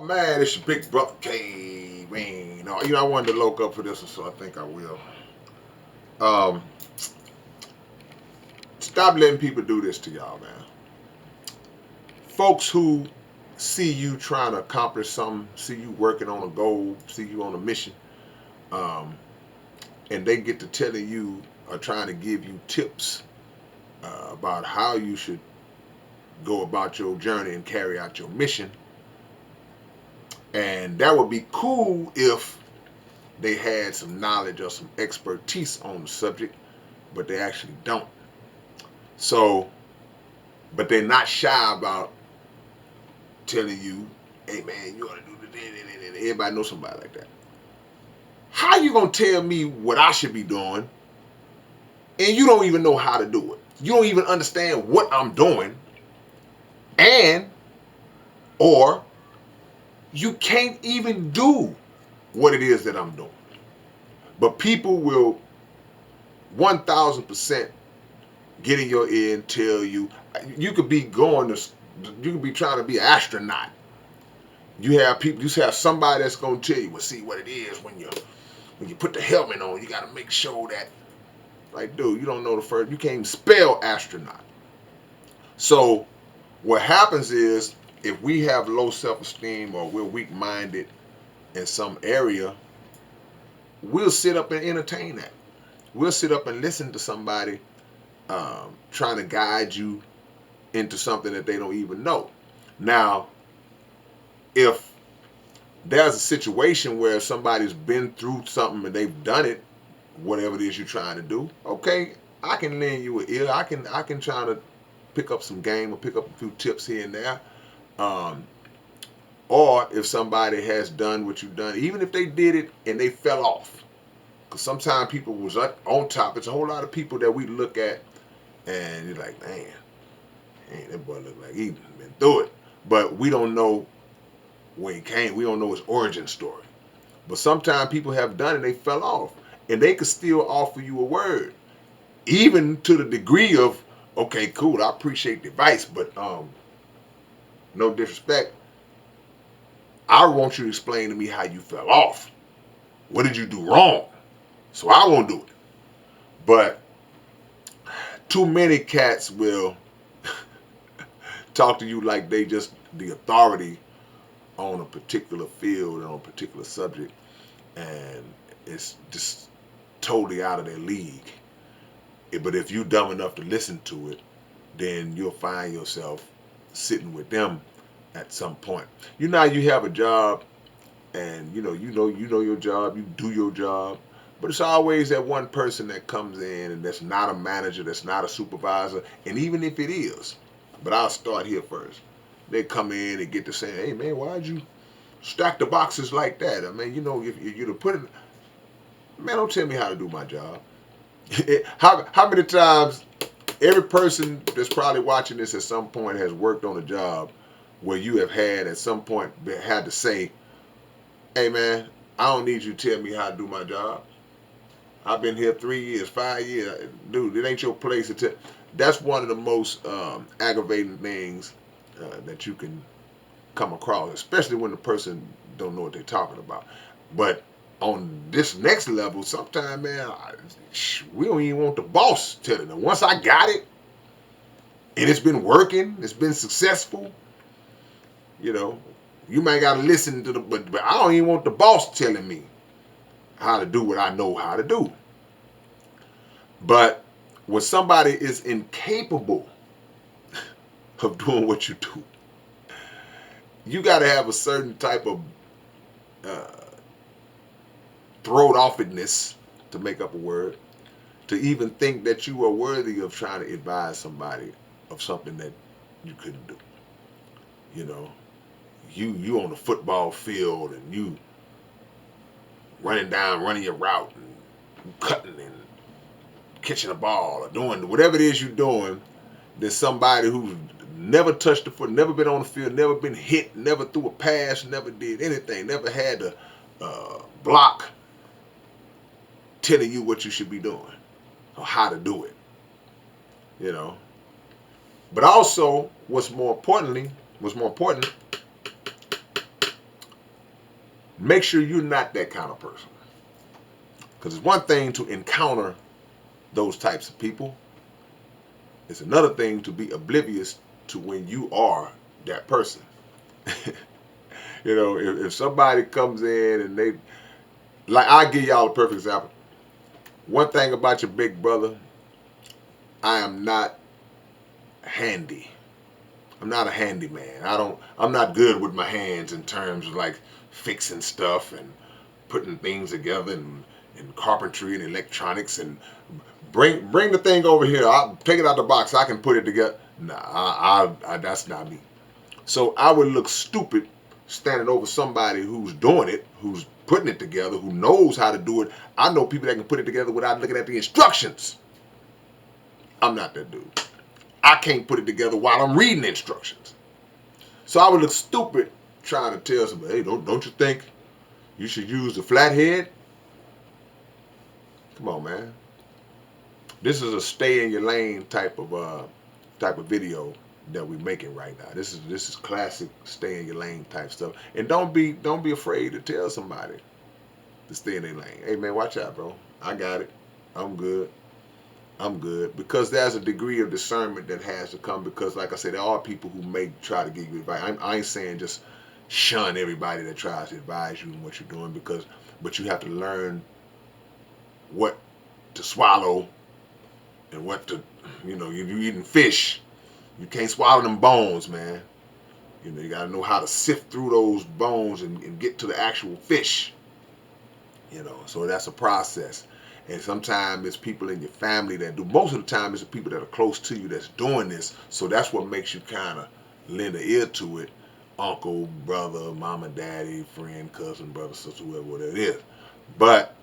Man, it's your big brother K-Rino. I wanted to look up for this one, so I think I will. Um, Stop letting people do this to y'all, man. Folks who see you trying to accomplish something, see you working on a goal, see you on a mission, um, and they get to telling you or trying to give you tips about how you should go about your journey and carry out your mission. And that would be cool if they had some knowledge or some expertise on the subject, but they actually don't. So, but they're not shy about telling you, hey man, you ought to do this. Everybody knows somebody like that. How you gonna tell me what I should be doing and you don't even know how to do it? You don't even understand what I'm doing, and or you can't even do what it is that I'm doing. But people will 1000% get in your ear and tell you. You could be you could be trying to be an astronaut. You have somebody that's gonna tell you, well, see what it is when you put the helmet on, you gotta make sure that, like, dude, you don't know you can't even spell astronaut. So what happens is, if we have low self-esteem or we're weak-minded in some area, we'll sit up and entertain that. We'll sit up and listen to somebody trying to guide you into something that they don't even know. Now, if there's a situation where somebody's been through something and they've done it, whatever it is you're trying to do, okay, I can lend you an ear. I can try to pick up some game or pick up a few tips here and there. Or if somebody has done what you've done, even if they did it and they fell off, because sometimes people was on top. It's a whole lot of people that we look at and you're like, man, that boy look like he been through it. But we don't know where he came. We don't know his origin story. But sometimes people have done it and they fell off. And they could still offer you a word. Even to the degree of, okay, cool, I appreciate the advice, but no disrespect, I want you to explain to me how you fell off. What did you do wrong? So I won't do it. But too many cats will talk to you like they just the authority on a particular field and on a particular subject, and it's just totally out of their league. But if you're dumb enough to listen to it, then you'll find yourself sitting with them at some point. You have a job, and you know your job, you do your job, but it's always that one person that comes in and that's not a manager, that's not a supervisor, and even if it is, but I'll start here first. They come in and get to saying, hey man, why'd you stack the boxes like that? I mean, if you'd have put it, man, don't tell me how to do my job. How many times every person that's probably watching this at some point has worked on a job where you have had at some point had to say, hey man, I don't need you to tell me how to do my job. I've been here 3 years, 5 years. Dude, it ain't your place to tell. That's one of the most aggravating things that you can come across, especially when the person don't know what they're talking about. But on this next level, sometimes, man, we don't even want the boss telling them. Once I got it, and it's been working, it's been successful, you might got to listen to but I don't even want the boss telling me how to do what I know how to do. But when somebody is incapable of doing what you do, you got to have a certain type of throat offedness, to make up a word, to even think that you are worthy of trying to advise somebody of something that you couldn't do. You on the football field and you running your route and cutting and catching a ball or doing whatever it is you're doing. There's somebody who's never touched the foot, never been on the field, never been hit, never threw a pass, never did anything, never had to block, telling you what you should be doing or how to do it. But also, what's more important, make sure you're not that kind of person. Because it's one thing to encounter those types of people. It's another thing to be oblivious to when you are that person. You know, if somebody comes in and they, like, I'll give y'all a perfect example. One thing about your big brother, I am not handy. I'm not a handyman. I'm not good with my hands in terms of like fixing stuff and putting things together and carpentry and electronics and bring the thing over here. I'll take it out the box. I can put it together. Nah, that's not me. So I would look stupid standing over somebody who's doing it, who's putting it together, who knows how to do it. I know people that can put it together without looking at the instructions. I'm not that dude. I can't put it together while I'm reading the instructions. So I would look stupid trying to tell somebody, hey, don't you think you should use the flathead? Come on, man. This is a stay in your lane type of video that we're making right now. This is classic stay in your lane type stuff. And don't be afraid to tell somebody to stay in their lane. Hey man, watch out, bro. I got it. I'm good. I'm good. Because there's a degree of discernment that has to come, because like I said, there are people who may try to give you advice. I ain't saying just shun everybody that tries to advise you in what you're doing, but you have to learn what to swallow and what to, you're eating fish. You can't swallow them bones, man. You got to know how to sift through those bones and get to the actual fish. So that's a process. And sometimes it's people in your family that do. Most of the time it's the people that are close to you that's doing this. So that's what makes you kind of lend an ear to it. Uncle, brother, mama, daddy, friend, cousin, brother, sister, whatever it is. But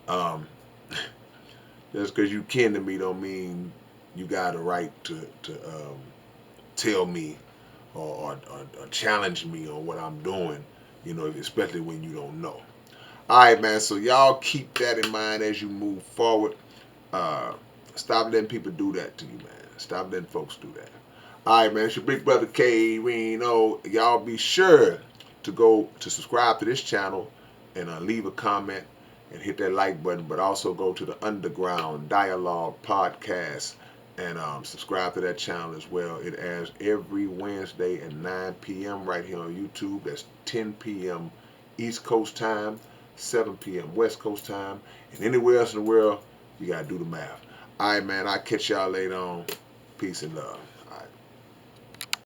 just because you kin to me don't mean you got a right to tell me or challenge me on what I'm doing, especially when you don't know. All right, man, so y'all keep that in mind as you move forward. Stop letting people do that to you, man. Stop letting folks do that. All right, man, it's your big brother K-Rino. Y'all be sure to go to subscribe to this channel and leave a comment and hit that like button, but also go to the Underground Dialogue podcast and subscribe to that channel as well. It airs every Wednesday at 9 p.m. right here on YouTube. That's 10 p.m. East Coast time, 7 p.m. West Coast time, and anywhere else in the world, you got to do the math. All right, man, I'll catch y'all later on. Peace and love.